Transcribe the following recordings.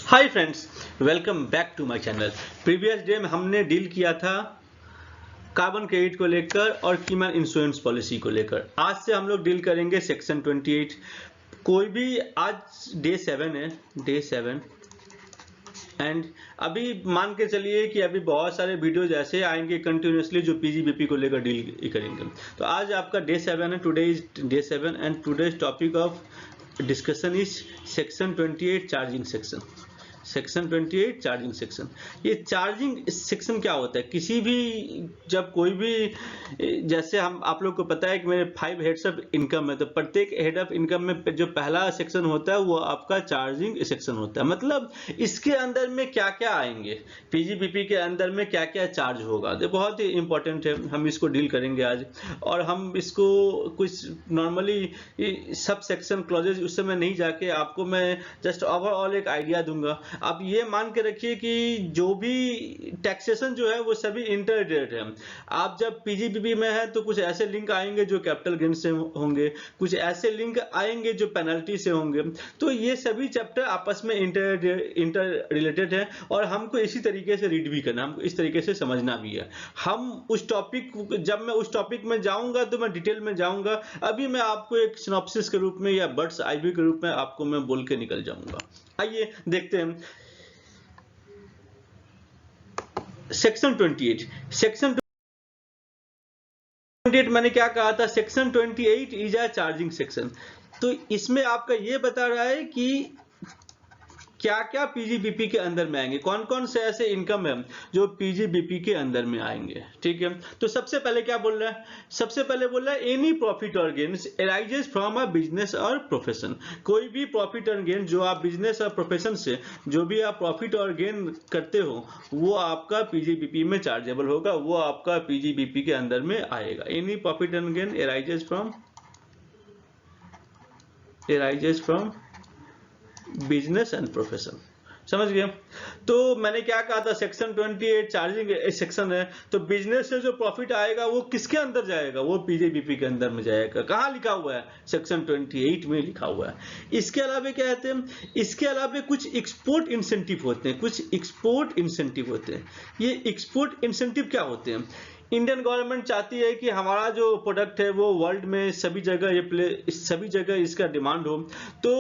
Hi friends, welcome back to my channel. Previous day में हमने deal किया था कार्बन क्रेडिट को लेकर और कीमैन इंश्योरेंस पॉलिसी को लेकर। आज से हम लोग डील करेंगे सेक्शन 28। कोई भी आज डे 7 है, डे 7 एंड अभी मान के चलिए कि अभी बहुत सारे वीडियोज ऐसे आएंगे कंटिन्यूसली जो पीजीबीपी को लेकर डील करेंगे। तो आज आपका डे 7 है, today is day 7 and today's topic of discussion is section 28 charging section. Section 28 charging section. ये चार्जिंग सेक्शन क्या होता है? किसी भी जब कोई भी, जैसे हम आप लोग को पता है कि मेरे 5 हेड्स ऑफ इनकम है, तो प्रत्येक हेड ऑफ इनकम में जो पहला सेक्शन होता है वो आपका चार्जिंग सेक्शन होता है। मतलब इसके अंदर में क्या क्या आएंगे, पीजीबीपी के अंदर में क्या क्या चार्ज होगा, तो बहुत ही इंपॉर्टेंट है। हम इसको डील करेंगे आज और हम इसको कुछ नॉर्मली सब सेक्शन क्लॉजेज उस समय नहीं जाके आपको मैं जस्ट ओवरऑल एक आइडिया दूंगा। आप ये मान के रखिए कि जो भी टैक्सेशन जो है वो सभी इंटर रिलेटेड है। आप जब पीजीबीपी में है तो कुछ ऐसे लिंक आएंगे जो कैपिटल गेन से होंगे, कुछ ऐसे लिंक आएंगे जो पेनल्टी से होंगे। तो ये सभी चैप्टर आपस में इंटर रिलेटेड है और हमको इसी तरीके से रीड भी करना, हमको इस तरीके से समझना भी है। हम उस टॉपिक, जब मैं उस टॉपिक में जाऊंगा तो मैं डिटेल में जाऊंगा। अभी मैं आपको एक सिनॉप्सिस के रूप में या बर्ड्स आई व्यू के रूप में आपको मैं बोल के निकल जाऊंगा। आइए देखते हैं सेक्शन 28। सेक्शन 28 मैंने क्या कहा था? Section 28 is a charging section. तो इसमें आपका ये बता रहा है कि क्या क्या पीजीबीपी के अंदर में आएंगे, कौन कौन से ऐसे इनकम है जो पीजीबीपी के अंदर में आएंगे। ठीक है, तो सबसे पहले क्या बोल रहा है? सबसे पहले बोल रहा है एनी प्रॉफिट और gains arises from a business और प्रोफेशन। कोई भी प्रॉफिट और गेन जो आप बिजनेस और प्रोफेशन से जो भी आप प्रॉफिट और गेन करते हो वो आपका पीजीबीपी में चार्जेबल होगा, वो आपका पीजीबीपी के अंदर में आएगा। Any profit and gain arises from business and profession. समझ गए? तो मैंने क्या कहा था? सेक्शन 28 चार्जिंग सेक्शन है, तो बिजनेस से जो प्रॉफिट आएगा वो किसके अंदर जाएगा? वो पीजीबीपी के अंदर में जाएगा। कहाँ लिखा हुआ है? सेक्शन 28 में लिखा हुआ है। इसके अलावा क्या कहते हैं? इसके अलावा कुछ एक्सपोर्ट इंसेंटिव होते हैं, कुछ एक्सपोर्ट इंसेंटिव होते हैं। ये एक्सपोर्ट इंसेंटिव क्या होते हैं? इंडियन गवर्नमेंट चाहती है कि हमारा जो प्रोडक्ट है वो वर्ल्ड में सभी जगह इसका डिमांड हो। तो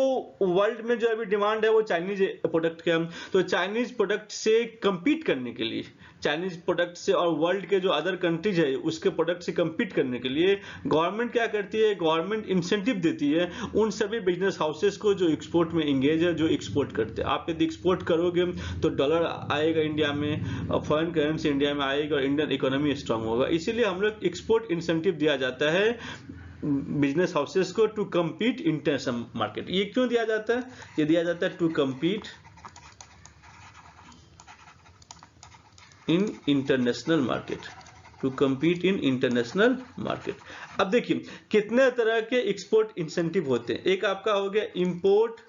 वर्ल्ड में जो अभी डिमांड है वो चाइनीज प्रोडक्ट का, तो चाइनीज प्रोडक्ट से compete करने के लिए, चाइनीज प्रोडक्ट से और वर्ल्ड के जो अदर कंट्रीज है उसके प्रोडक्ट से compete करने के लिए गवर्नमेंट क्या करती है? गवर्नमेंट इंसेंटिव देती है उन सभी बिजनेस हाउसेस को जो एक्सपोर्ट में इंगेज है, जो एक्सपोर्ट करते हैं। आप यदि एक्सपोर्ट करोगे तो डॉलर आएगा इंडिया में और फॉरेन करेंसी इंडिया में आएगी और इंडियन इकोनॉमी स्ट्रांग होगा। इसीलिए हम लोग एक्सपोर्ट इंसेंटिव दिया जाता है बिजनेस हाउसेस को टू compete इंटरनेशनल मार्केट। ये क्यों दिया जाता है? ये दिया जाता है to compete in international market, to compete in international market. अब देखिए कितने तरह के एक्सपोर्ट इंसेंटिव होते हैं। एक आपका हो गया इंपोर्ट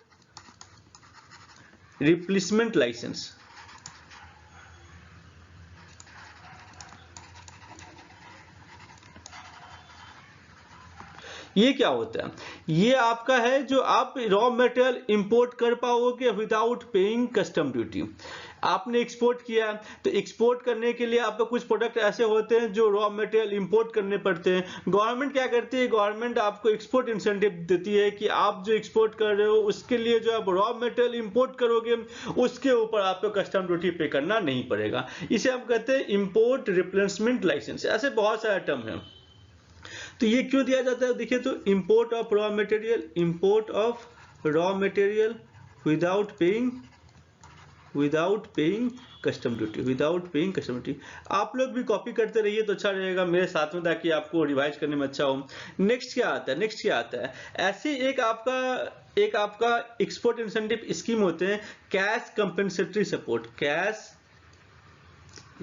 रिप्लेसमेंट लाइसेंस। ये क्या होता है? ये आपका है जो आप रॉ मटेरियल इंपोर्ट कर पाओगे विदाउट पेइंग कस्टम ड्यूटी। आपने एक्सपोर्ट किया तो एक्सपोर्ट करने के लिए आपका कुछ प्रोडक्ट ऐसे होते हैं जो रॉ मटेरियल इंपोर्ट करने पड़ते हैं। गवर्नमेंट क्या करती है? गवर्नमेंट आपको एक्सपोर्ट इंसेंटिव देती है कि आप जो एक्सपोर्ट कर रहे हो उसके लिए जो आप रॉ मटेरियल इंपोर्ट करोगे उसके ऊपर आपको कस्टम ड्यूटी पे करना नहीं पड़ेगा। इसे हम कहते हैं इंपोर्ट रिप्लेसमेंट लाइसेंस। ऐसे बहुत सारे टर्म है। तो ये क्यों दिया जाता है? देखिए, तो import of raw material, import of raw material without paying custom duty. आप लोग भी कॉपी करते रहिए तो अच्छा रहेगा मेरे साथ में, ताकि आपको रिवाइज करने में अच्छा हो। नेक्स्ट क्या आता है? ऐसे एक आपका एक्सपोर्ट इंसेंटिव स्कीम होते हैं कैश कंपेंसेटरी सपोर्ट। कैश,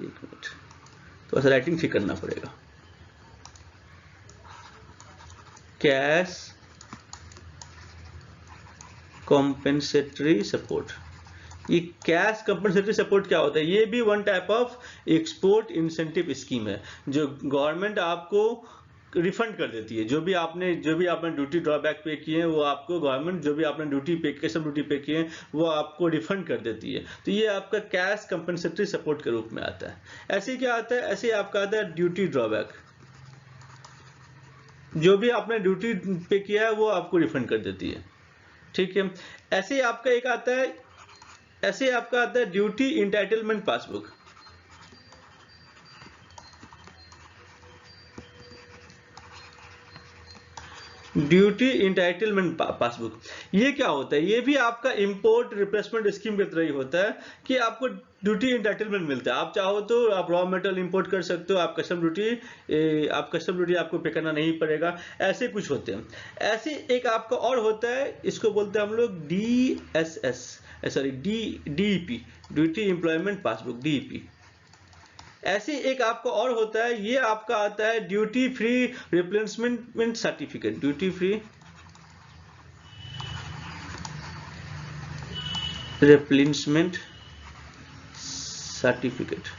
एक मिनट तो ऐसा राइटिंग ठीक करना पड़ेगा। Cash compensatory support. ये कैश कंपेंसेटरी सपोर्ट क्या होता है? ये भी one type of export incentive scheme है जो गवर्नमेंट आपको रिफंड कर देती है। जो भी आपने ड्यूटी ड्रॉबैक पे किए हैं वो आपको गवर्नमेंट, जो भी आपने कस्टम ड्यूटी पे किए हैं वो आपको रिफंड कर देती है। तो ये आपका कैश कंपनसेटरी सपोर्ट के रूप में आता है। ऐसे क्या आता है, ऐसे आपका आता है ड्यूटी ड्रॉबैक। जो भी आपने ड्यूटी पे किया है वो आपको रिफंड कर देती है, ठीक है। ऐसे ही आपका एक आता है, ऐसे आपका आता है duty entitlement passbook. Duty entitlement passbook, ये क्या होता है, ये भी आपका इंपोर्ट रिप्लेसमेंट स्कीम की तरह ही होता है कि आपको ड्यूटी इंटाइटलमेंट मिलता है। आप चाहो तो आप रॉ मेटेरियल इंपोर्ट कर सकते हो, आप कस्टम ड्यूटी आपको पे करना नहीं पड़ेगा, ऐसे कुछ होते हैं। ऐसे एक आपका और होता है, इसको बोलते हैं हम लोग DEP, duty employment passbook, DEP। ऐसे एक आपका और होता है, ये आपका आता है duty free replacement certificate, duty free replacement certificate.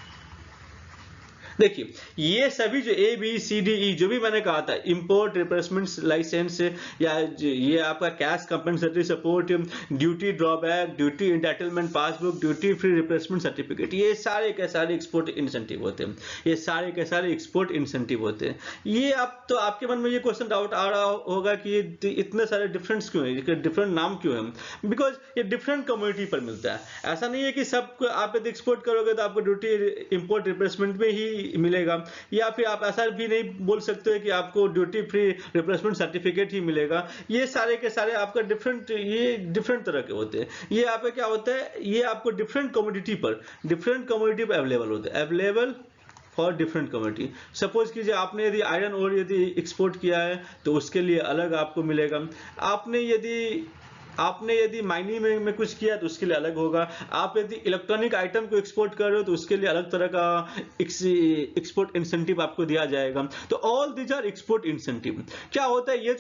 देखिए ये सभी जो ABCDE जो भी मैंने कहा था, इंपोर्ट रिप्लेसमेंट लाइसेंस, या ये आपका cash compensatory support, duty drawback, duty entitlement passbook, duty free replacement certificate, ये सारे के सारे एक्सपोर्ट इंसेंटिव होते हैं। ये सारे के सारे एक्सपोर्ट इंसेंटिव होते हैं। ये आप तो आपके मन में ये क्वेश्चन डाउट आ रहा होगा कि ये इतने सारे डिफरेंस क्यों है, डिफरेंट नाम क्यों है? बिकॉज ये डिफरेंट कम्युनिटी पर मिलता है। ऐसा नहीं है कि सब आप यदि एक्सपोर्ट करोगे तो आपको ड्यूटी इंपोर्ट रिप्लेसमेंट में ही मिलेगा, या फिर आप ऐसा भी नहीं बोल सकते कि आपको ड्यूटी फ्री रिप्लेसमेंट सर्टिफिकेट ही मिलेगा। ये सारे के सारे आपका डिफरेंट तरह के होते हैं। ये आपका क्या होता है, ये आपको डिफरेंट कमोडिटी पर अवेलेबल होते हैं, available for different community. Suppose कीजिए आपने यदि आयरन ओर यदि एक्सपोर्ट किया है तो उसके लिए अलग आपको मिलेगा। आपने यदि माइनिंग में कुछ किया तो उसके लिए अलग होगा। आप यदि इलेक्ट्रॉनिक आइटम को एक्सपोर्ट कर रहे हो तो उसके लिए अलग तरह का एक्सपोर्ट इंसेंटिव आपको दिया जाएगा। तो all these are export incentive. क्या होता है, ये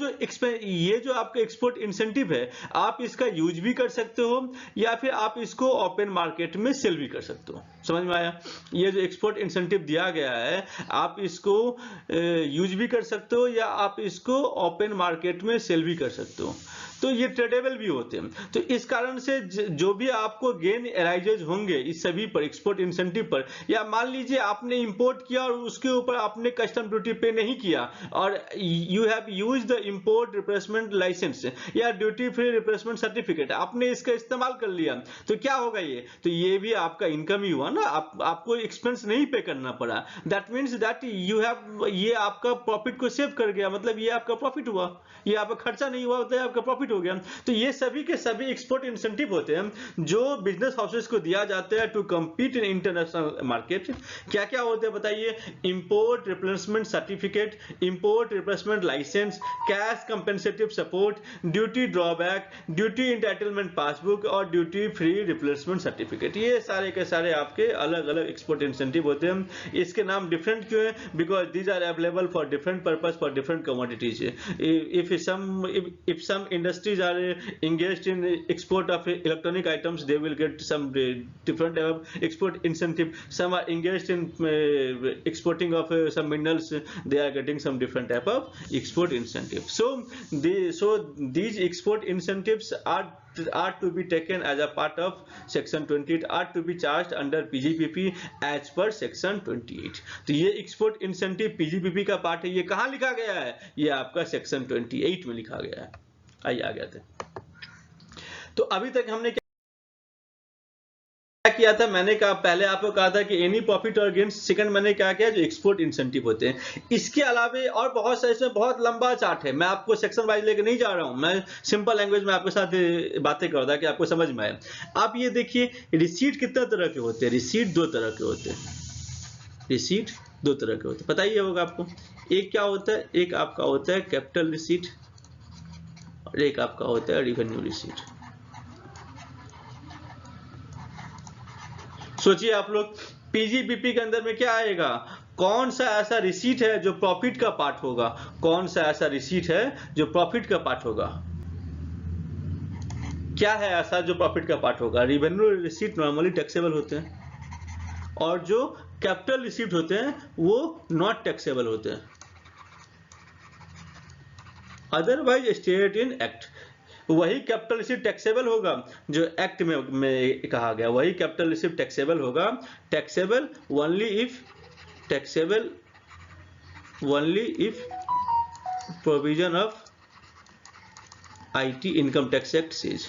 जो आपका एक्सपोर्ट इंसेंटिव है, आप इसका यूज भी कर सकते हो या फिर आप इसको ओपन मार्केट में सेल भी कर सकते हो। समझ में आया? ये जो एक्सपोर्ट इंसेंटिव दिया गया है, आप इसको यूज भी कर सकते हो या आप इसको ओपन मार्केट में सेल भी कर सकते हो। तो ये ट्रेडेबल भी होते हैं। तो इस कारण से जो भी आपको गेन अराइजेज होंगे इस सभी पर, एक्सपोर्ट इंसेंटिव पर, या मान लीजिए आपने इंपोर्ट किया और उसके ऊपर आपने कस्टम ड्यूटी पे नहीं किया और you have used the import replacement license या ड्यूटी फ्री रिप्लेसमेंट सर्टिफिकेट, आपने इसका इस्तेमाल कर लिया, तो क्या होगा तो ये भी आपका इनकम ही हुआ ना। आपको एक्सपेंस नहीं पे करना पड़ा। That means that you have, ये आपका प्रॉफिट को सेव कर गया, मतलब ये आपका प्रॉफिट हुआ, ये आपका खर्चा नहीं हुआ, मतलब आपका प्रॉफिट हो गया। तो ये सभी के सभी एक्सपोर्ट इंसेंटिव होते हैं जो बिजनेस हाउसेस को दिया जाता है to compete in international market. क्या क्या होते हैं बताइए? Import replacement certificate, import replacement license, cash compensative support, duty drawback, duty entitlement passbook और ड्यूटी फ्री रिप्लेसमेंट सर्टिफिकेट। ये सारे के सारे आपके अलग अलग एक्सपोर्ट इंसेंटिव होते हैं। इसके नाम डिफरेंट क्यों है? Because these are available for different purpose for different commodities. If some industries are engaged in export of electronic items, they will get some different type of export incentive. Some are engaged in exporting of some minerals, they are getting some different type of export incentive. So these export incentives are to be taken as a part of section 28, are to be charged under PGPP as per section 28. तो ये export incentive PGPP का part है। ये कहाँ लिखा गया है? ये आपका सेक्शन 28 में लिखा गया है। आइए आ गया था। तो अभी तक हमने क्या किया था? मैंने कहा, पहले आपको कहा था कि एनी प्रॉफिट और गेन। सेकंड मैंने क्या किया, जो एक्सपोर्ट इंसेंटिव होते हैं। इसके अलावे और बहुत सारे, इसमें बहुत लंबा चार्ट है, मैं आपको सेक्शन वाइज लेके नहीं जा रहा हूं, मैं सिंपल लैंग्वेज में आपके साथ बातें कर रहा था कि आपको समझ में आए। आप ये देखिए, रिसीट कितने तरह के होते हैं? रिसीट दो तरह के होते हैं। रिसीट दो तरह के होते हैं, पता ही होगा आपको। एक क्या होता है? एक आपका होता है कैपिटल रिसीट और एक आपका होता है रेवेन्यू रिसीट। सोचिए आप लोग, पीजीपीपी के अंदर में क्या आएगा? कौन सा ऐसा रिसीट है जो प्रॉफिट का पार्ट होगा? कौन सा ऐसा रिसीट है जो प्रॉफिट का पार्ट होगा? क्या है ऐसा जो प्रॉफिट का पार्ट होगा? रेवेन्यू रिसीट नॉर्मली टैक्सेबल होते हैं और जो कैपिटल रिसीट होते हैं वो नॉट टैक्सेबल होते हैं। Otherwise state in act. वही कैपिटल रिसीट टैक्सेबल होगा जो एक्ट में कहा गया, वही कैपिटल रिसीट टैक्सेबल होगा। Taxable only if provision of IT income tax act says.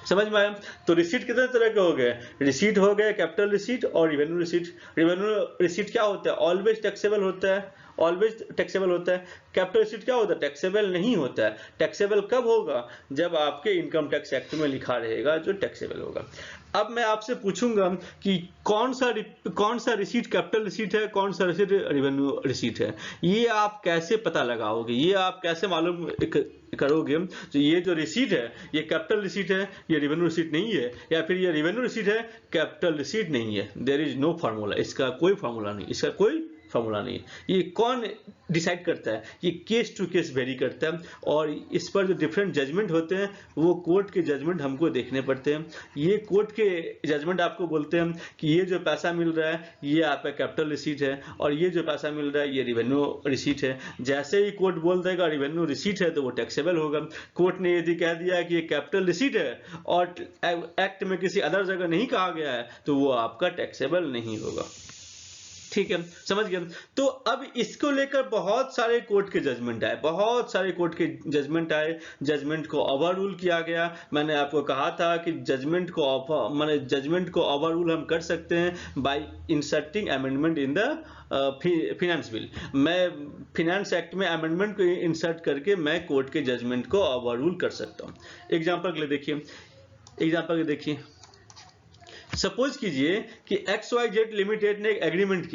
समझ में आया? तो रिसीट कितने तरह के हो गए? रिसीट हो गए कैपिटल रिसीट और रेवेन्यू रिसीट। रेवेन्यू रिसीट क्या होता है? ऑलवेज टैक्सेबल होता है, ऑलवेज टैक्सेबल होता है। कैपिटल रिसीट क्या होता है? टैक्सेबल नहीं होता है। टैक्सेबल कब होगा? जब आपके इनकम टैक्स एक्ट में लिखा रहेगा जो टैक्सेबल होगा। अब मैं आपसे पूछूंगा कि कौन सा रिसीट कैपिटल रिसीट है, कौन सा रिसीट रेवेन्यू रिसीट है। ये आप कैसे पता लगाओगे, ये आप कैसे मालूम करोगे? तो ये जो रिसीट है ये कैपिटल रिसीट है, ये रेवेन्यू रिसीट नहीं है, या फिर ये रेवेन्यू रिसीट है कैपिटल रिसीट नहीं है। देयर इज नो फार्मूला, इसका कोई फार्मूला नहीं, इसका कोई फार्मूला नहीं है। ये कौन डिसाइड करता है? ये केस टू केस वेरी करता है, और इस पर जो डिफरेंट जजमेंट होते हैं वो कोर्ट के जजमेंट हमको देखने पड़ते हैं। ये कोर्ट के जजमेंट आपको बोलते हैं कि ये जो पैसा मिल रहा है ये आपका कैपिटल रिसीट है, और ये जो पैसा मिल रहा है ये रेवेन्यू रिसीट है। जैसे ही कोर्ट बोल देगा रेवेन्यू रिसीट है तो वो टैक्सेबल होगा। कोर्ट ने यदि कह दिया है कि ये कैपिटल रिसीट है और एक्ट में किसी अदर जगह नहीं कहा गया है तो वो आपका टैक्सेबल नहीं होगा। ठीक है, समझ गए? तो अब इसको लेकर बहुत सारे कोर्ट के जजमेंट आए, बहुत सारे कोर्ट के जजमेंट आए। जजमेंट को ओवर रूल किया गया। मैंने आपको कहा था कि जजमेंट को ओवर रूल हम कर सकते हैं bye inserting amendment in the finance bill. मैं फिनेंस एक्ट में अमेंडमेंट को इंसर्ट करके मैं कोर्ट के जजमेंट को ओवर रूल कर सकता हूँ। एग्जाम्पल के लिए देखिए, सपोज कीजिए कि XYZ लिमिटेड ने एक एग्रीमेंट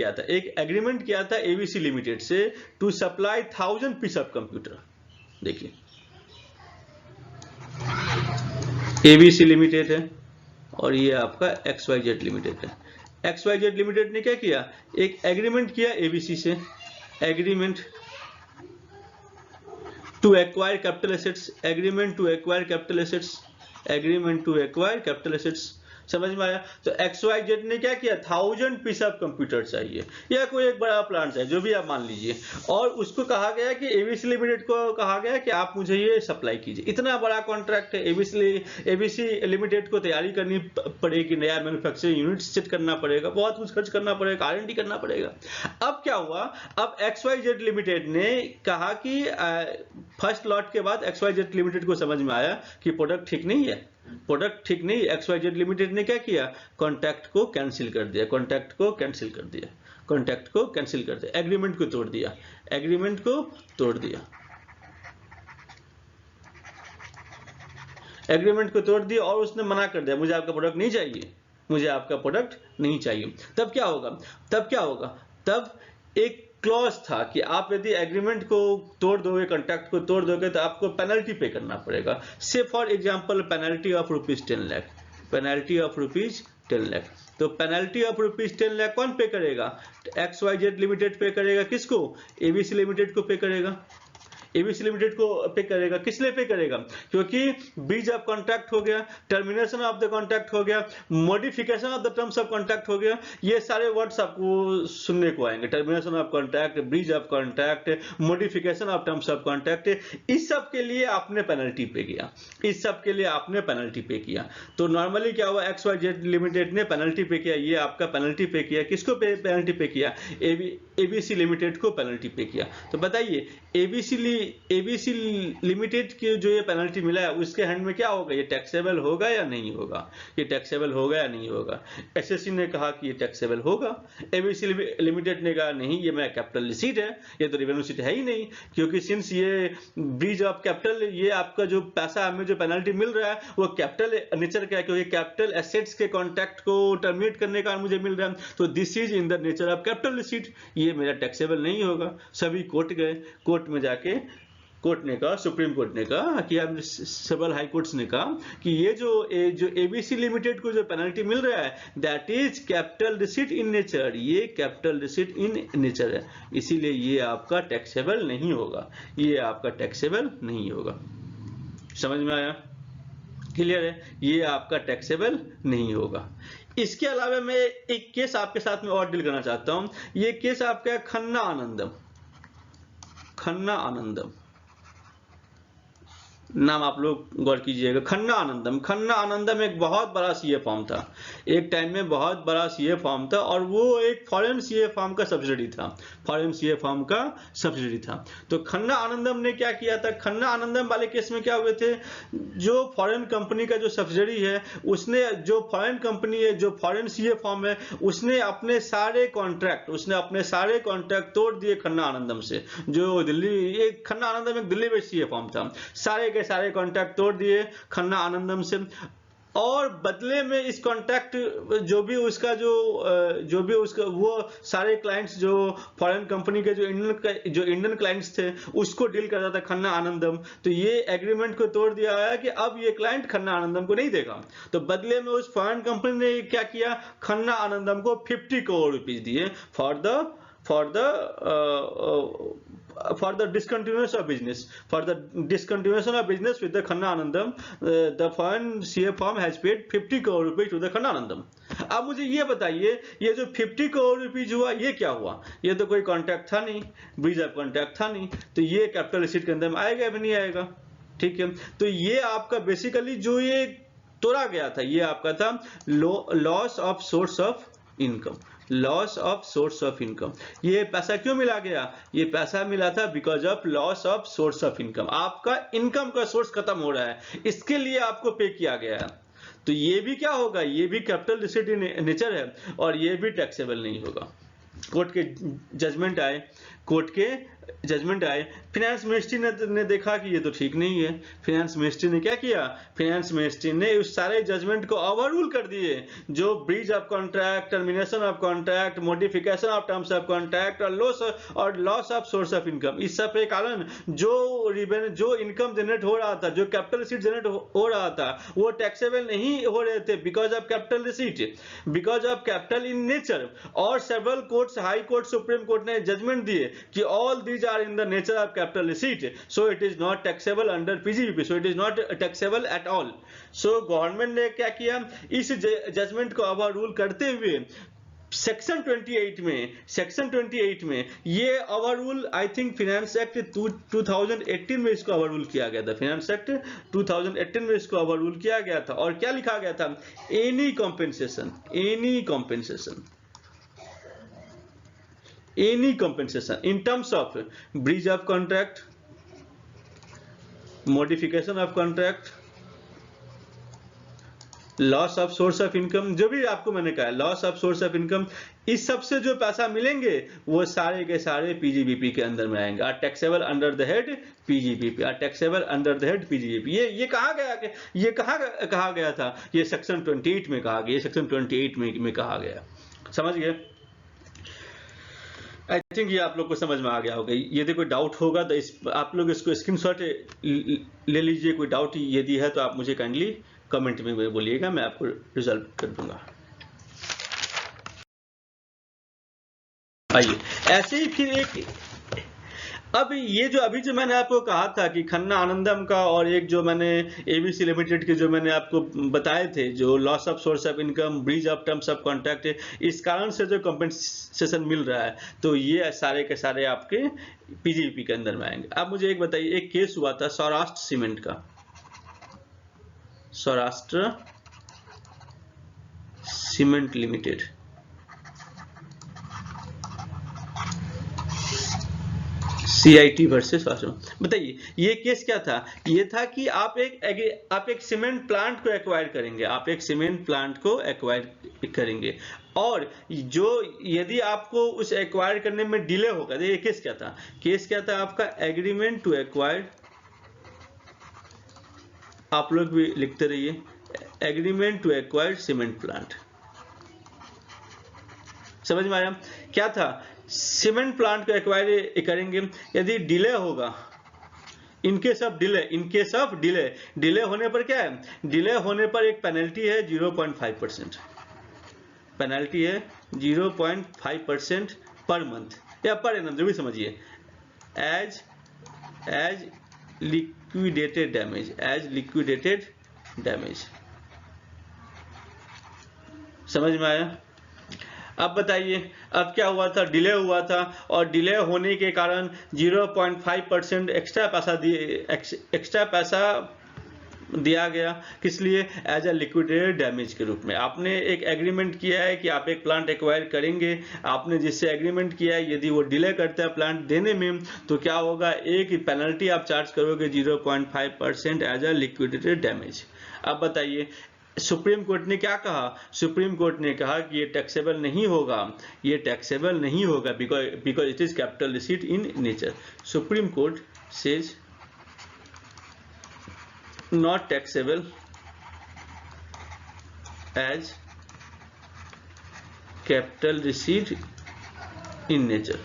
किया था ABC लिमिटेड से to supply 1000 piece of computer. देखिए ABC लिमिटेड है और ये आपका XYZ लिमिटेड है। XYZ लिमिटेड ने क्या किया? एक एग्रीमेंट किया ABC से, agreement to acquire capital assets, agreement to acquire capital assets. समझ में आया? तो XYZ ने क्या किया? 1000 पीस ऑफ कंप्यूटर चाहिए, या कोई एक बड़ा प्लांट है जो भी आप मान लीजिए, और उसको कहा गया कि ABC लिमिटेड को कहा गया कि आप मुझे ये सप्लाई कीजिए। इतना बड़ा कॉन्ट्रैक्ट है, ABC लिमिटेड को तैयारी करनी पड़ेगी, नया मैन्युफैक्चरिंग यूनिट सेट करना पड़ेगा, बहुत कुछ खर्च करना पड़ेगा, R&D करना पड़ेगा। अब क्या हुआ? अब XYZ लिमिटेड ने कहा कि फर्स्ट लॉट के बाद XYZ लिमिटेड को समझ में आया कि प्रोडक्ट ठीक नहीं है, XYZ लिमिटेड ने क्या किया? कॉन्ट्रैक्ट को कैंसिल कर दिया, एग्रीमेंट को तोड़ दिया, और उसने मना कर दिया मुझे आपका प्रोडक्ट नहीं चाहिए। तब क्या होगा? तब एक क्लॉज था कि आप यदि एग्रीमेंट को तोड़ दोगे, कॉन्ट्रैक्ट को तोड़ दोगे तो आपको पेनल्टी पे करना पड़ेगा। से for example penalty of ₹10 lakh, तो पेनल्टी ऑफ ₹10 लाख कौन पे करेगा? XYZ लिमिटेड पे करेगा। किसको? ABC लिमिटेड को पे करेगा। ABC लिमिटेड को पे करेगा। किस लिए पे करेगा? क्योंकि ब्रीच ऑफ कॉन्ट्रैक्ट हो गया, टर्मिनेशन ऑफ द कॉन्ट्रैक्ट हो गया, modification of the terms of contract हो गया। ये सारे वर्ड्स आपको सुनने को आएंगे, termination of contract, breach of contract, modification of terms of contract. इस सब के लिए आपने पेनल्टी पे किया। तो नॉर्मली क्या हुआ? XYZ लिमिटेड ने पेनल्टी पे किया, ये आपका पेनल्टी पे किया। किसको पेनल्टी पे किया? ABC लिमिटेड को पेनल्टी पे किया। तो बताइए ABC लिमिटेड के जो ये पेनल्टी मिला है उसके हैंड में क्या होगा? ये टैक्सेबल होगा या नहीं होगा? SSC ने कहा कि ये टैक्सेबल होगा, ABC लिमिटेड ने कहा नहीं, ये मेरा कैपिटल रिसीट है, ये तो रेवेन्यू रिसीट है ही नहीं, क्योंकि सिंस ये ब्रीच ऑफ कैपिटल, ये आपका जो पैसा हमें जो पेनल्टी मिल रहा है वो कैपिटल नेचर का है, क्योंकि कैपिटल एसेट्स के कॉन्ट्रैक्ट को टर्मिनेट करने का मुझे मिल रहा है, तो this is in the nature of capital receipt, ये मेरा टैक्सेबल नहीं होगा। सभी कोर्ट गए, कोर्ट में जाके कोर्ट ने कहा, सुप्रीम कोर्ट ने कहा कि अब सेवरल हाई कोर्ट्स ने कहा कि ये जो ABC लिमिटेड को जो पेनल्टी मिल रहा है that is capital receipt in nature, ये कैपिटल रिसीट इन नेचर है, इसीलिए ये आपका टैक्सेबल नहीं होगा। समझ में आया? क्लियर है? ये आपका टैक्सेबल नहीं होगा। इसके अलावा मैं एक केस आपके साथ में और डील करना चाहता हूं। ये केस आपका खन्ना आनंदम। नाम आप लोग गौर कीजिएगा, खन्ना आनंदम। खन्ना आनंदम एक बहुत बड़ा सीए फॉर्म था, एक टाइम में बहुत बड़ा सीए फॉर्म था, और वो एक फॉरेन सीए फॉर्म का सब्सिडरी था, फॉरेन सीए फॉर्म का सब्सिडरी था। तो खन्ना आनंदम ने क्या किया था, खन्ना आनंदम वाले केस में क्या हुए थे, जो फॉरेन कंपनी का जो सब्सिडरी है, उसने, जो फॉरेन कंपनी है, जो फॉरेन सीए फॉर्म है, उसने अपने सारे कॉन्ट्रैक्ट तोड़ दिए खन्ना आनंदम से। जो दिल्ली, ये खन्ना आनंदम एक दिल्ली बेस्ड सीए फॉर्म था, सारे के सारे कॉन्ट्रैक्ट तोड़ दिए खन्ना आनंदम से, और बदले में इस कॉन्ट्रैक्ट जो भी उसका वो सारे क्लाइंट्स जो फॉरेन कंपनी के जो इंडियन क्लाइंट्स थे उसको डील करता था खन्ना आनंदम। तो ये एग्रीमेंट को तोड़ दिया है कि अब ये क्लाइंट खन्ना आनंदम को नहीं देगा। तो बदले में उस फॉरेन कंपनी ने क्या किया, खन्ना आनंदम को 50 करोड़ रुपीस दिए for the discontinuation of business with the Khanna Anandam. The foreign CA firm has paid 50 crore rupees to the Khanna Anandam. अब मुझे ये बताइए, ये जो 50 करोड़ रुपीज हुआ, ये क्या हुआ? ये तो कोई कॉन्ट्रैक्ट था नहीं, ब्रीच ऑफ कॉन्ट्रैक्ट था नहीं, तो ये कैपिटल रिसीट के अंदर में आएगा भी नहीं आएगा। ठीक है, तो ये आपका बेसिकली जो ये तोड़ा गया था, ये आपका था loss of source of income. Loss of source of income, ये पैसा क्यों मिला गया? ये पैसा मिला था because of loss of source of income. आपका इनकम का सोर्स खत्म हो रहा है, इसके लिए आपको पे किया गया है। तो ये भी क्या होगा, ये भी कैपिटल रिसीट इन नेचर है, और ये भी टैक्सेबल नहीं होगा। कोर्ट के जजमेंट आए, फाइनेंस मिनिस्ट्री ने देखा कि ये तो ठीक नहीं है। फाइनेंस मिनिस्ट्री ने क्या किया, फाइनेंस मिनिस्ट्री ने उस सारे जजमेंट को ओवररूल कर दिए, जो breach of contract, termination of contract, modification of terms of contract और loss of source of income, इस सब के कारण जो इनकम जनरेट हो रहा था, जो कैपिटल रिसीट जनरेट हो रहा था, वो टैक्सेबल नहीं हो रहे थे because of capital receipt, because of capital in nature. और several courts, high court, supreme court ने जजमेंट दिए कि all these are in the nature of capital receipt, so it is not taxable under PGBP, so it is not taxable at all. So government ने क्या किया, इस judgement को overrule करते हुए सेक्शन 28 में ये overrule, I think finance act 2018 में इसको ओवररूल किया गया था, फाइनेंस एक्ट 2018 में इसको ओवररूल किया गया था। और क्या लिखा गया था, any compensation in terms of breach of contract, modification of contract, loss of source of income, जो भी आपको मैंने कहा loss of source of income, इस सब से जो पैसा मिलेंगे वो सारे के सारे पीजीबीपी के अंदर में आएंगे। Taxable under the head PGBP, taxable under the head PGBP. ये कहा गया था, ये सेक्शन 28 में कहा गया, सेक्शन 28 में कहा गया। समझ गए? आई थिंक ये आप लोग को समझ में आ गया होगा। यदि कोई डाउट होगा तो आप लोग इसको स्क्रीनशॉट ले लीजिए। कोई डाउट यदि है तो आप मुझे काइंडली कमेंट में बोलिएगा, मैं आपको रिजॉल्व कर दूंगा। आइए, ऐसे ही फिर अब ये जो अभी जो मैंने आपको कहा था कि खन्ना आनंदम का, और एक जो मैंने एबीसी लिमिटेड के जो मैंने आपको बताए थे, जो loss of source of income, breach of terms of contract, इस कारण से जो कंपनसेशन मिल रहा है, तो ये सारे के सारे आपके पीजीबीपी के अंदर में आएंगे। अब मुझे एक बताइए, एक केस हुआ था सौराष्ट्र सीमेंट का, Saurashtra cement limited, CIT versus Saurashtra. बताइए ये केस क्या था? ये था कि आप एक सीमेंट प्लांट को एक्वायर करेंगे, आप एक सीमेंट प्लांट को एक्वायर करेंगे, और जो यदि आपको उस एक्वायर करने में डिले होगा, ये केस क्या था? केस क्या था आपका? एग्रीमेंट टू एक्वायर, आप लोग भी लिखते रहिए, agreement to acquire cement plant. समझ में आया? क्या था? सीमेंट प्लांट को एक्वायर करेंगे, यदि डिले होगा, इन केस ऑफ डिले होने पर क्या है? डिले होने पर एक पेनल्टी है 0.5%, पेनल्टी है 0.5% पर मंथ या पर एनम, जो भी समझिए, एज लिक्विडेटेड डैमेज। समझ में आया? अब बताइए, अब क्या हुआ था, डिले हुआ था, और डिले होने के कारण 0.5% एक्स्ट्रा पैसा दिया गया, किस लिए? एज अ लिक्विडेटेड डैमेज के रूप में। आपने एक एग्रीमेंट किया है कि आप एक प्लांट एक्वायर करेंगे, आपने जिससे एग्रीमेंट किया है, यदि वो डिले करता है प्लांट देने में तो क्या होगा, एक पेनल्टी आप चार्ज करोगे 0.5% एज अ लिक्विडेटेड डैमेज। अब बताइए, सुप्रीम कोर्ट ने क्या कहा? सुप्रीम कोर्ट ने कहा कि ये टैक्सेबल नहीं होगा, ये टैक्सेबल नहीं होगा because it is capital receipt in nature. Supreme court says not taxable as capital receipt in nature।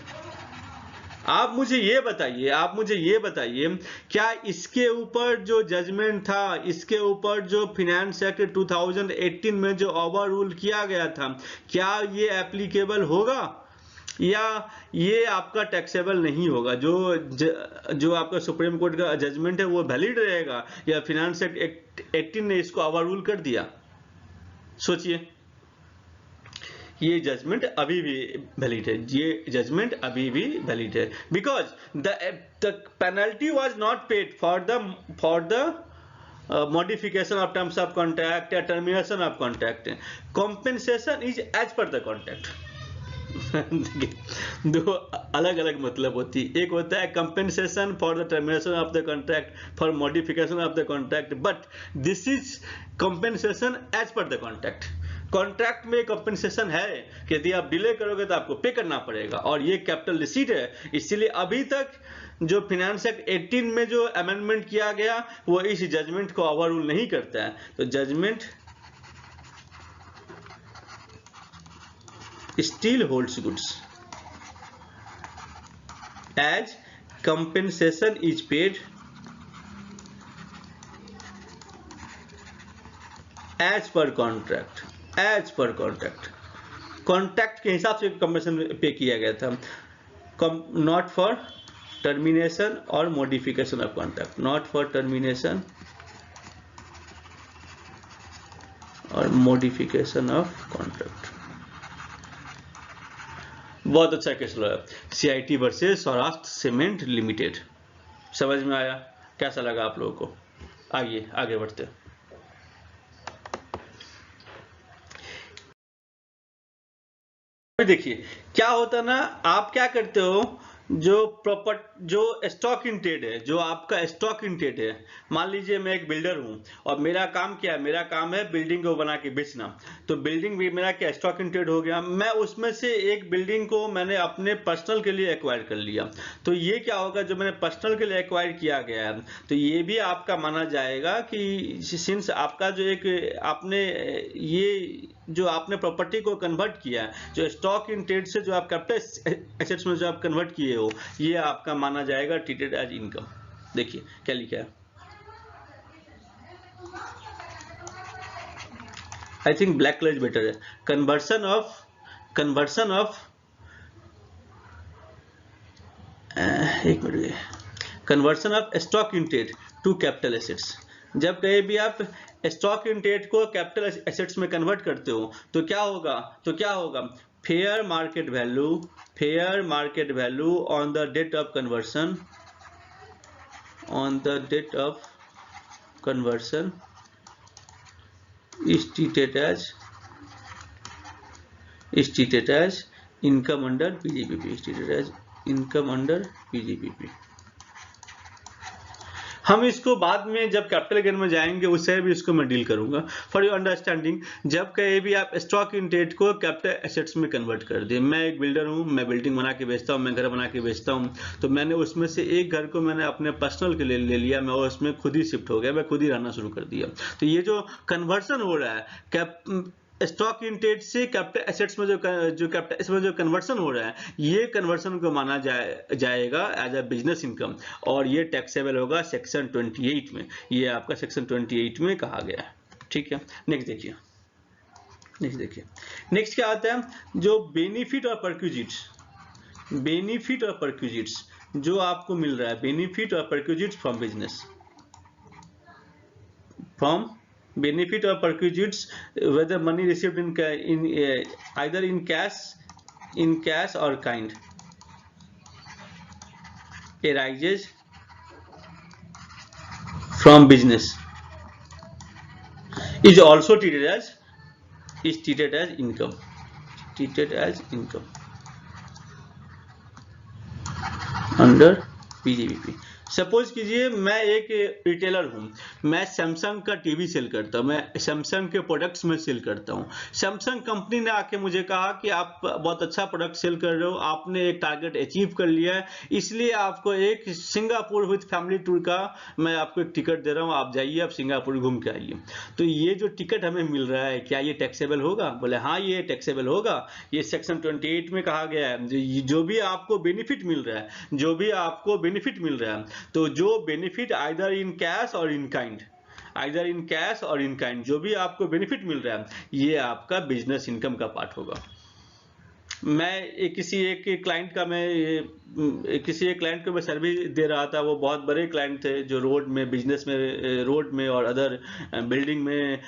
आप मुझे ये बताइए, क्या इसके ऊपर जो जजमेंट था, इसके ऊपर जो फिनेंस एक्ट 2018 में जो ओवर रूल किया गया था, क्या ये एप्लीकेबल होगा या ये आपका टैक्सेबल नहीं होगा? जो आपका सुप्रीम कोर्ट का जजमेंट है वो वैलिड रहेगा या फिनेंस एक्ट 18 ने इसको ओवर रूल कर दिया? सोचिए, ये जजमेंट अभी भी वैलिड है, ये जजमेंट अभी भी वैलिड है, because the penalty was not paid for the modification of terms of contract या termination of contract। compensation is as per the contract। दो अलग अलग मतलब होती है, एक होता है compensation for the termination of the contract, for modification of the contract, but this is compensation as per the contract. Contract में कंपेंसेशन है कि यदि आप डिले करोगे तो आपको पे करना पड़ेगा, और ये कैपिटल रिसीट है। इसीलिए अभी तक जो फिनेंस एक्ट 18 में जो अमेंडमेंट किया गया वो इस जजमेंट को ओवर रूल नहीं करता है। तो judgement still holds goods as compensation is paid as per contract। Contract के हिसाब से कंपेंसेशन पे किया गया था, नॉट फॉर टर्मिनेशन और modification of contract, not for termination और मॉडिफिकेशन ऑफ कॉन्ट्रैक्ट। बहुत अच्छा केस लॉ है, CIT versus Saurashtra cement limited. समझ में आया? कैसा लगा आप लोगों को? आगे बढ़ते हैं। देखिए क्या होता है ना, आप क्या करते हो, जो स्टॉक इन ट्रेड है, जो आपका स्टॉक इन ट्रेड है, मान लीजिए मैं एक बिल्डर हूं और मेरा काम क्या है, मेरा काम है बिल्डिंग को बना के बेचना। तो बिल्डिंग भी मेरा क्या स्टॉक इन ट्रेड हो गया, मैं उसमें से एक बिल्डिंग को मैंने अपने पर्सनल के लिए एक्वायर कर लिया। तो ये क्या होगा, जो मैंने पर्सनल के लिए एक्वायर किया गया है, तो ये भी आपका माना जाएगा कि सिंस आपका जो एक आपने प्रॉपर्टी को कन्वर्ट किया है, जो स्टॉक इन ट्रेड से जो आप कैपिटल एसेट्स में जो आप कन्वर्ट किए हो, ये आपका माना जाएगा ट्रीटेड एज इनकम। देखिए क्या लिखा है, I think black colour better है। कन्वर्सन ऑफ एक मिनट, conversion of stock in trade to capital assets. जब कहीं भी आप स्टॉक इन ट्रेड को कैपिटल एसेट्स में कन्वर्ट करते हो तो क्या होगा, fair market value on the date of conversion, is treated as income under PGBP। हम इसको बाद में जब कैपिटल गेन में जाएंगे उससे भी इसको मैं डील करूंगा। फॉर योर अंडरस्टैंडिंग, जब कहीं भी आप स्टॉक इन ट्रेड को कैपिटल एसेट्स में कन्वर्ट कर दिए, मैं एक बिल्डर हूं, मैं बिल्डिंग बना के बेचता हूं, मैं घर बना के बेचता हूं, तो मैंने उसमें से एक घर को मैंने अपने पर्सनल के लिए ले लिया, मैं उसमें खुद ही शिफ्ट हो गया, मैं खुद ही रहना शुरू कर दिया। तो ये जो कन्वर्सन हो रहा है स्टॉक इन ट्रेड से कैपिटल एसेट्स में जो कैपिटल एसेट्स में जो कन्वर्सन हो रहा है, ये कन्वर्सन को माना जाएगा एज अ बिजनेस इनकम, और ये टैक्सेबल होगा सेक्शन 28 में। ये आपका सेक्शन 28 में कहा गया है। ठीक है, नेक्स्ट देखिए, नेक्स्ट क्या आता है, जो बेनिफिट और परक्यूजिट्स जो आपको मिल रहा है, बेनिफिट और perquisites from benefit or perquisites, whether money received either in cash or kind, arises from business, is also treated as income, under PGBP। Suppose कीजिए मैं एक रिटेलर हूँ, मैं सैमसंग का टीवी सेल करता हूँ, मैं सैमसंग के प्रोडक्ट्स में सेल करता हूँ। सैमसंग कंपनी ने आके मुझे कहा कि आप बहुत अच्छा प्रोडक्ट सेल कर रहे हो, आपने एक टारगेट अचीव कर लिया है, इसलिए आपको एक सिंगापुर विद फैमिली टूर का मैं आपको एक टिकट दे रहा हूँ, आप जाइए, आप सिंगापुर घूम के आइए। तो ये जो टिकट हमें मिल रहा है, क्या ये टैक्सेबल होगा? बोले हाँ, ये टैक्सेबल होगा। ये सेक्शन 28 में कहा गया है, जो भी आपको बेनिफिट मिल रहा है, तो जो बेनिफिट आइदर इन कैश और इन काइंड, जो भी आपको बेनिफिट मिल रहा है, ये आपका बिजनेस इनकम का पार्ट होगा। मैं किसी एक क्लाइंट को मैं सर्विस दे रहा था। वो बहुत बड़े क्लाइंट थे जो रोड में और अदर बिल्डिंग में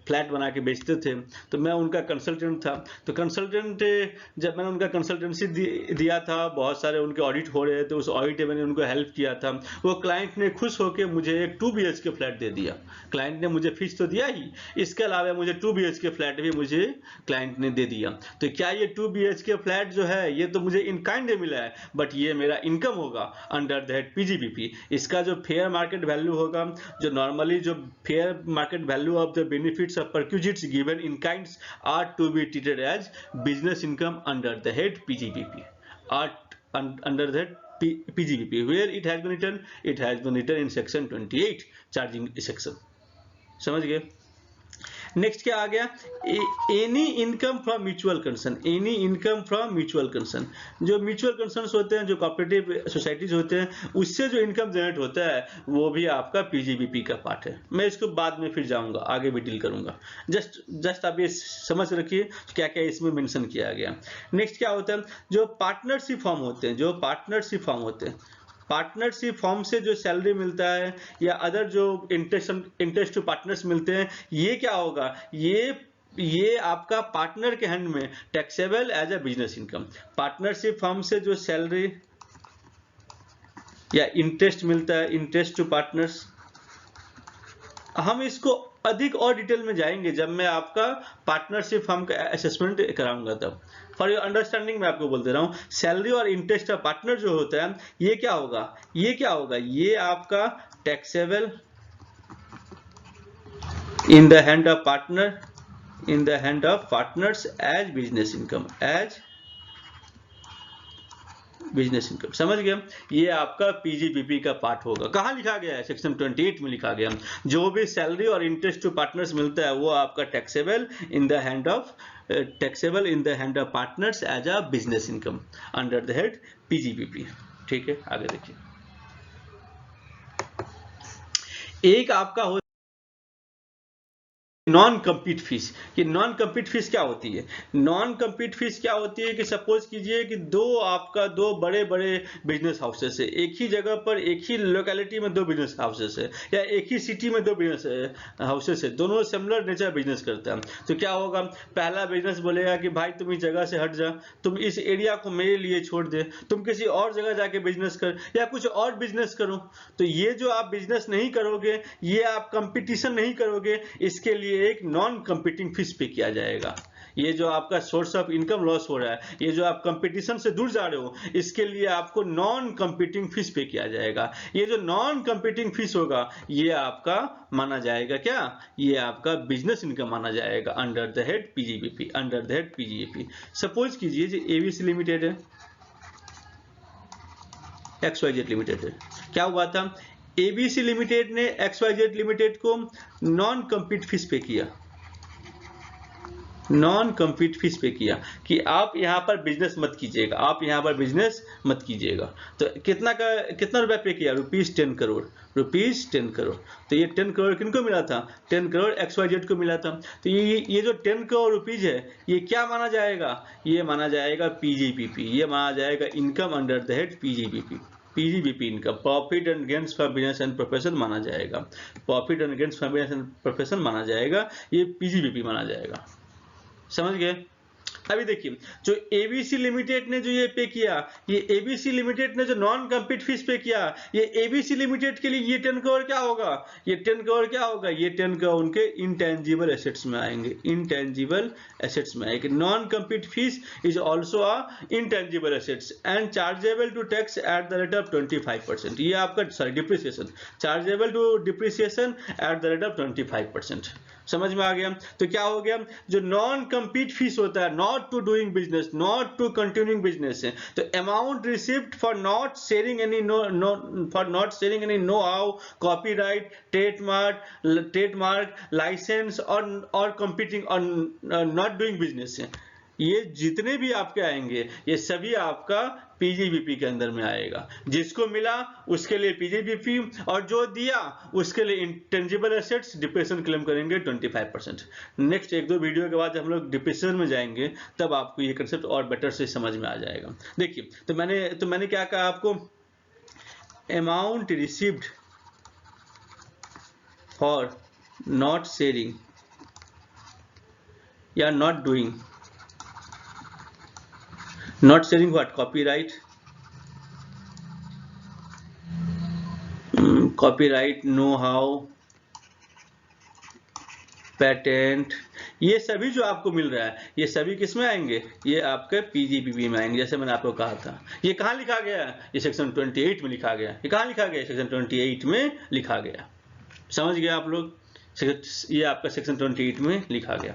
फ्लैट बना के बेचते थे। तो मैं उनका कंसल्टेंट था। तो जब मैंने उनका कंसल्टेंसी दिया था, बहुत सारे उनके ऑडिट हो रहे थे, उस ऑडिट में मैंने उनको हेल्प किया था। वो क्लाइंट ने खुश होकर मुझे एक 2 BHK फ्लैट दे दिया। क्लाइंट ने मुझे फीस तो दिया ही, इसके अलावा मुझे 2 BHK फ्लैट भी मुझे क्लाइंट ने दे दिया। तो क्या ये 2 BHK फ्लैट जो है, ये तो मुझे इन काइंड मिला है, बट ये मेरा इनकम होगा अंडर दैट PGBP। इसका जो फेयर मार्केट वैल्यू होगा, जो नॉर्मली जो fair market value of the benefits of perquisites given in kinds are to be treated as business income under the head PGBP, under that PGBP, where it has been written in section 28 charging section. समझ गए? Next क्या आ गया? Any income from mutual concern. जो mutual concern होते हैं, जो cooperative societies होते हैं, उससे जो इनकम जनरेट होता है, वो भी आपका PGBP का पार्ट है। मैं इसको बाद में फिर जाऊंगा, आगे भी डील करूंगा। जस्ट आप ये समझ रखिए क्या क्या इसमें मेंशन किया गया। नेक्स्ट क्या होता है? जो पार्टनरशिप फॉर्म होते हैं, पार्टनरशिप फॉर्म से जो सैलरी मिलता है या अदर जो इंटरेस्ट टू पार्टनर्स मिलते हैं, ये क्या होगा? ये आपका पार्टनर के हैंड में taxable as a business income. Partnership firm से जो सैलरी या इंटरेस्ट मिलता है, इंटरेस्ट टू पार्टनर्स, हम इसको अधिक और डिटेल में जाएंगे जब मैं आपका पार्टनरशिप फॉर्म का असेसमेंट कराऊंगा तब। फॉर योर अंडरस्टैंडिंग मैं आपको बोल दे रहा हूँ, सैलरी और इंटरेस्ट का पार्टनर जो होता है, ये क्या होगा? ये आपका taxable in the hand of partners as business income, समझ गए? ये आपका PGBP का पार्ट होगा। कहाँ लिखा गया है? सेक्शन 28 में लिखा गया। जो भी सैलरी और इंटरेस्ट टू पार्टनर्स मिलता है, वो आपका taxable in the hand of partners as a business income under the head PGBP। ठीक है, आगे देखिए। एक आपका हो नॉन कम्पीट फीस। कि नॉन कम्पीट फीस क्या होती है? नॉन कम्पीट फीस क्या होती है कि सपोज कीजिए कि दो बड़े बड़े बिजनेस हाउसेस है, एक ही जगह पर, एक ही लोकेलिटी में 2 बिजनेस हाउसेस है, या एक ही सिटी में 2 बिजनेस हाउसेस है, दोनों सिमिलर नेचर बिजनेस करते हैं। तो क्या होगा? पहला बिजनेस बोलेगा कि भाई तुम इस जगह से हट जा, तुम इस एरिया को मेरे लिए छोड़ दे, तुम किसी और जगह जाके बिजनेस कर या कुछ और बिजनेस करो। तो ये जो आप बिजनेस नहीं करोगे, ये आप कंपटीशन नहीं करोगे, इसके लिए एक नॉन कंपीटिंग फीस पे किया जाएगा। ये जो आपका सोर्स ऑफ इनकम लॉस हो रहा है, ये जो आप कंपटीशन से दूर जा रहे हो, इसके लिए आपको नॉन कंपीटिंग फीस पे किया जाएगा। ये जो नॉन कंपीटिंग फीस होगा, ये आपका माना जाएगा क्या? ये आपका बिजनेस इनकम माना जाएगा under the head PGBP। Suppose कीजिए जो ABC लिमिटेड है, XYZ लिमिटेड है। क्या हुआ था? ABC लिमिटेड ने XYZ लिमिटेड को नॉन कम्पीट फीस पे किया कि आप यहां पर बिजनेस मत कीजिएगा। तो कितना रुपया पे किया? ₹10 करोड़। तो ये 10 करोड़ किनको मिला था? 10 करोड़ XYZ को मिला था। तो ये जो 10 करोड़ रुपीज है, ये क्या माना जाएगा? ये माना जाएगा PGBP, ये माना जाएगा income under the head PGBP। PGBP income, profit and gains from business and profession माना जाएगा, profit and gains from business and profession माना जाएगा, ये पीजीबीपी माना जाएगा। समझ गए? अभी देखिए, जो एबीसी लिमिटेड ने जो ये पे किया, ये एबीसी लिमिटेड ने जो नॉन कम्पीट फीस पे किया, ये एबीसी लिमिटेड के लिए ये 10 करोड़ क्या होगा, ये 10 करोड़ क्या होगा, ये 10 करोड़ उनके इंटेंजिबल एसेट्स में आएंगे, इंटेंजिबल एसेट्स में आएंगे। Non compete fees is also a intangible assets and chargeable to tax at the rate of 25%। ये आपका sorry depreciation, chargeable to depreciation at the rate of 25%। समझ में आ गया? तो क्या हो गया, जो नॉन कम्पीट फीस होता है, not to doing business, not to continuing business है, तो amount received for not sharing any know how, copyright, trademark, licence और कंपीटिंग और नॉट डूइंग बिजनेस है, ये जितने भी आपके आएंगे ये सभी आपका पीजीबीपी के अंदर में आएगा। जिसको मिला उसके लिए पीजीबीपी, और जो दिया उसके लिए इंटेंजिबल एसेट्स डिप्रेशन क्लेम करेंगे 25%। नेक्स्ट 1-2 वीडियो के बाद हम लोग डिप्रेशन में जाएंगे, तब आपको ये कंसेप्ट और बेटर से समझ में आ जाएगा। देखिए, तो मैंने क्या कहा आपको, amount received for not sharing या not doing, not sharing what, copyright, know how, patent, ये सभी जो आपको मिल रहा है ये सभी किस में आएंगे, ये आपके पीजीबीपी में आएंगे। जैसे मैंने आपको कहा था, ये कहाँ लिखा गया है, ये सेक्शन 28 में लिखा गया। ये कहाँ लिखा गया, सेक्शन 28 में लिखा गया। समझ गए आप लोग? ये आपका सेक्शन 28 में लिखा गया।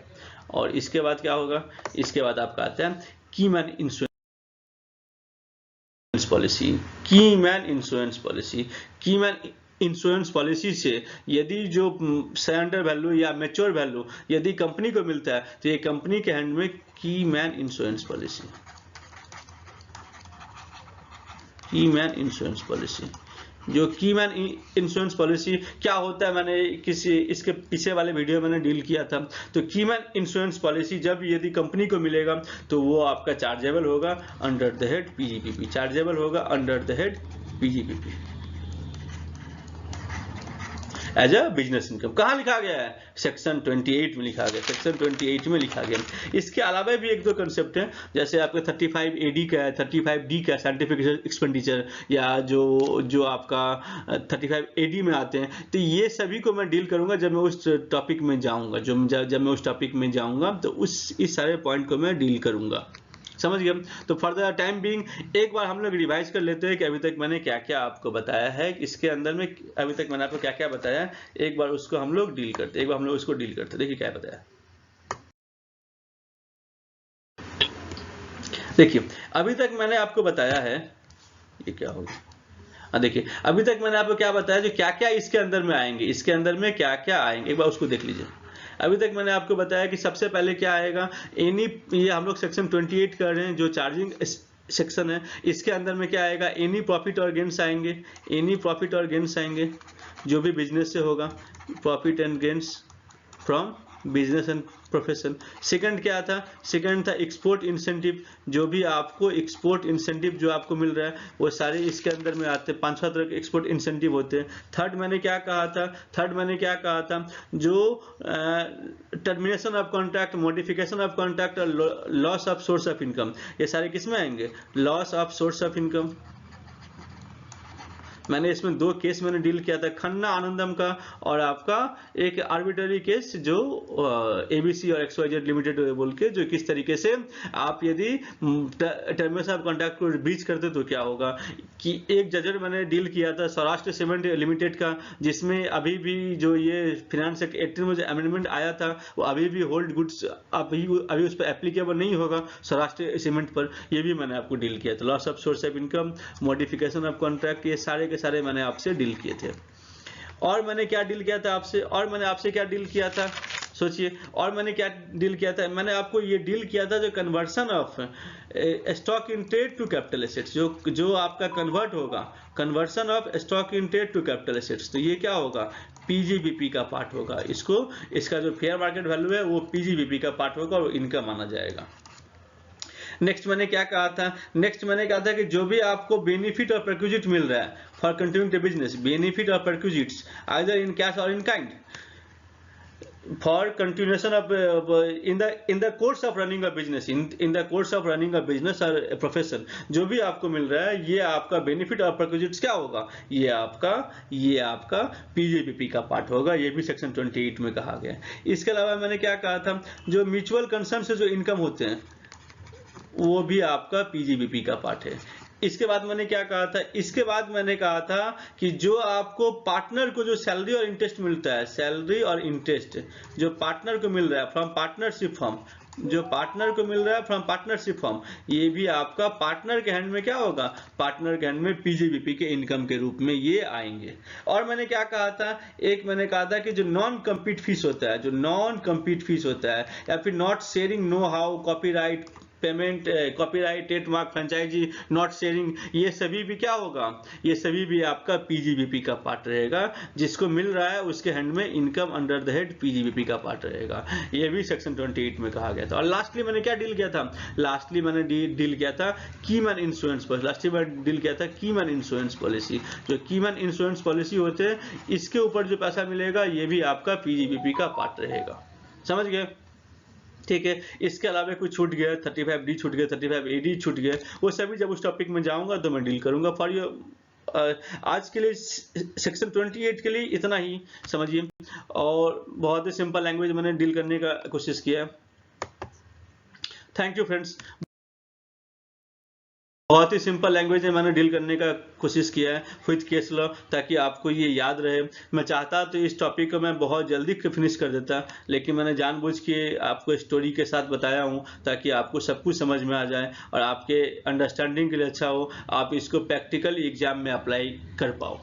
और इसके बाद क्या होगा, इसके बाद आपका आता है keyman insurance policy. Keyman insurance policy, keyman insurance policy से यदि जो सरेंडर वैल्यू या मैच्योर वैल्यू यदि कंपनी को मिलता है, तो ये कंपनी के हैंड में keyman insurance policy, keyman insurance policy. जो कीमैन इंश्योरेंस पॉलिसी क्या होता है, मैंने इसके पीछे वाले वीडियो में मैंने डील किया था। तो कीमैन इंश्योरेंस पॉलिसी जब यदि कंपनी को मिलेगा तो वो आपका चार्जेबल होगा under the head PGBP, chargeable होगा under the head PGBP as a business income. कहाँ लिखा गया है, सेक्शन 28 में लिखा गया, सेक्शन 28 में लिखा गया। इसके अलावा भी 1-2 कंसेप्ट हैं, जैसे आपका 35AD का है, 35D का साइंटिफिक एक्सपेंडिचर, या जो आपका 35AD में आते हैं। तो ये सभी को मैं डील करूंगा जब मैं उस टॉपिक में जाऊंगा, जब मैं उस टॉपिक में जाऊंगा तो इस सारे पॉइंट को मैं डील करूंगा। समझ गए? तो फॉर द टाइम बीइंग एक बार हम लोग रिवाइज कर लेते हैं कि अभी तक मैंने क्या क्या आपको बताया है, इसके अंदर में अभी तक मैंने आपको क्या क्या बताया है। एक बार उसको हम लोग डील करते हैं, एक बार हम लोग उसको डील करते हैं। देखिए क्या बताया, देखिए अभी तक मैंने आपको बताया है, ये क्या होगा, देखिए अभी तक मैंने आपको क्या बताया, जो क्या क्या इसके अंदर में आएंगे, इसके अंदर में क्या क्या आएंगे, एक बार उसको देख लीजिए। अभी तक मैंने आपको बताया कि सबसे पहले क्या आएगा, ये हम लोग सेक्शन 28 कर रहे हैं, जो चार्जिंग सेक्शन है, इसके अंदर में क्या आएगा, एनी प्रॉफिट और गेन्स आएंगे, एनी प्रॉफिट और गेन्स आएंगे जो भी बिजनेस से होगा, profit and gains from business and profession. Second क्या था, सेकंड था एक्सपोर्ट इंसेंटिव, जो भी आपको एक्सपोर्ट इंसेंटिव जो आपको मिल रहा है वो सारे इसके अंदर में आते हैं, 5-6 तरह के एक्सपोर्ट इंसेंटिव होते हैं। थर्ड मैंने क्या कहा था, जो termination of contract, modification of contract और loss of source of income, ये सारे किस में आएंगे, loss of source of income. मैंने इसमें 2 केस मैंने डील किया था, खन्ना आनंदम का और आपका एक आर्बिट्ररी केस जो एबीसी और XYZ लिमिटेड बोल के, जो किस तरीके से आप यदि टर्मिनेशन ऑफ कॉन्ट्रैक्ट को ब्रीच करते तो क्या होगा। कि एक जजर मैंने डील किया था सौराष्ट्र सीमेंट लिमिटेड का, जिसमें अभी भी जो ये फाइनेंस एक्ट 18 में जो अमेंडमेंट आया था वो अभी भी होल्ड गुड्स अभी उस पर एप्लीकेबल नहीं होगा सौराष्ट्र सीमेंट पर, ये भी मैंने आपको डील किया था। Loss of source of income, modification of contract, ये सारे मैंने आपसे डील किए थे। और मैंने क्या डील किया था आपसे, और मैंने आपसे क्या डील किया था, सोचिए, और मैंने क्या डील किया था, मैंने आपको ये डील किया था जो conversion of stock in trade to capital assets, जो आपका कन्वर्ट होगा, conversion of stock in trade to capital assets, तो ये क्या होगा, पीजीबीपी का पार्ट होगा। इसका जो फेयर मार्केट वैल्यू है वो पीजीबीपी का पार्ट होगा और इनकम माना जाएगा। नेक्स्ट मैंने क्या कहा था, नेक्स्ट मैंने कहा था कि जो भी आपको बेनिफिट और परक्विजिट मिल रहा है for continuing the business, benefit और परक्विजिट्स आइदर इन कैश और in kind for continuation of in the course of running a business, in the course of running a business or a profession, जो भी आपको मिल रहा है ये आपका benefit और परक्विजिट्स क्या होगा, ये आपका पीजीबीपी का पार्ट होगा। ये भी सेक्शन 28 में कहा गया है। इसके अलावा मैंने क्या कहा था, जो म्यूचुअल कंसर्न से जो इनकम होते हैं वो भी आपका पीजीबीपी का पार्ट है। इसके बाद मैंने क्या कहा था, इसके बाद मैंने कहा था कि जो आपको पार्टनर को जो सैलरी और इंटरेस्ट मिलता है, सैलरी और इंटरेस्ट जो पार्टनर को मिल रहा है फ्रॉम पार्टनरशिप फर्म, जो पार्टनर को मिल रहा है फ्रॉम पार्टनरशिप फर्म, ये भी आपका पार्टनर के हैंड में क्या होगा, पार्टनर के हैंड में पीजीबीपी के इनकम के रूप में ये आएंगे। और मैंने क्या कहा था, एक मैंने कहा था कि जो नॉन कम्पीट फीस होता है, जो नॉन कम्पीट फीस होता है या फिर not sharing know how, copyright payment, copyright, trademark, franchisee not sharing, ये सभी भी क्या होगा, ये सभी भी आपका पीजीबीपी का पार्ट रहेगा। जिसको मिल रहा है उसके हैंड में income under the head PGBP का पार्ट रहेगा। ये भी सेक्शन 28 में कहा गया था। और लास्टली मैंने क्या डील किया था, लास्टली मैंने डील किया था कीमैन इंश्योरेंस पॉलिसी। लास्टली मैंने डील किया था कीमैन इंश्योरेंस पॉलिसी। जो कीमैन इंश्योरेंस पॉलिसी होते हैं इसके ऊपर जो पैसा मिलेगा ये भी आपका पीजीबीपी का पार्ट रहेगा। समझ गए, ठीक है। इसके अलावा कुछ छूट गया, 35D छूट गया, 35AD छूट गया, वो सभी जब उस टॉपिक में जाऊंगा तो मैं डील करूंगा। फॉर योर आज के लिए सेक्शन 28 के लिए इतना ही समझिए, और बहुत ही सिंपल लैंग्वेज मैंने डील करने का कोशिश किया। थैंक यू फ्रेंड्स, बहुत ही सिंपल लैंग्वेज में मैंने डील करने का कोशिश किया है विथ केस लॉ, ताकि आपको ये याद रहे। मैं चाहता तो इस टॉपिक को मैं बहुत जल्दी फिनिश कर देता, लेकिन मैंने जानबूझ के आपको स्टोरी के साथ बताया हूँ ताकि आपको सब कुछ समझ में आ जाए और आपके अंडरस्टैंडिंग के लिए अच्छा हो, आप इसको प्रैक्टिकली एग्जाम में अप्लाई कर पाओ।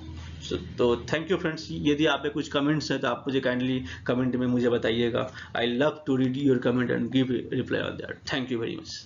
तो थैंक यू फ्रेंड्स। यदि आप पे कुछ कमेंट्स हैं तो आप मुझे काइंडली कमेंट में मुझे बताइएगा। I love to read your comment and give reply on that. Thank you very much.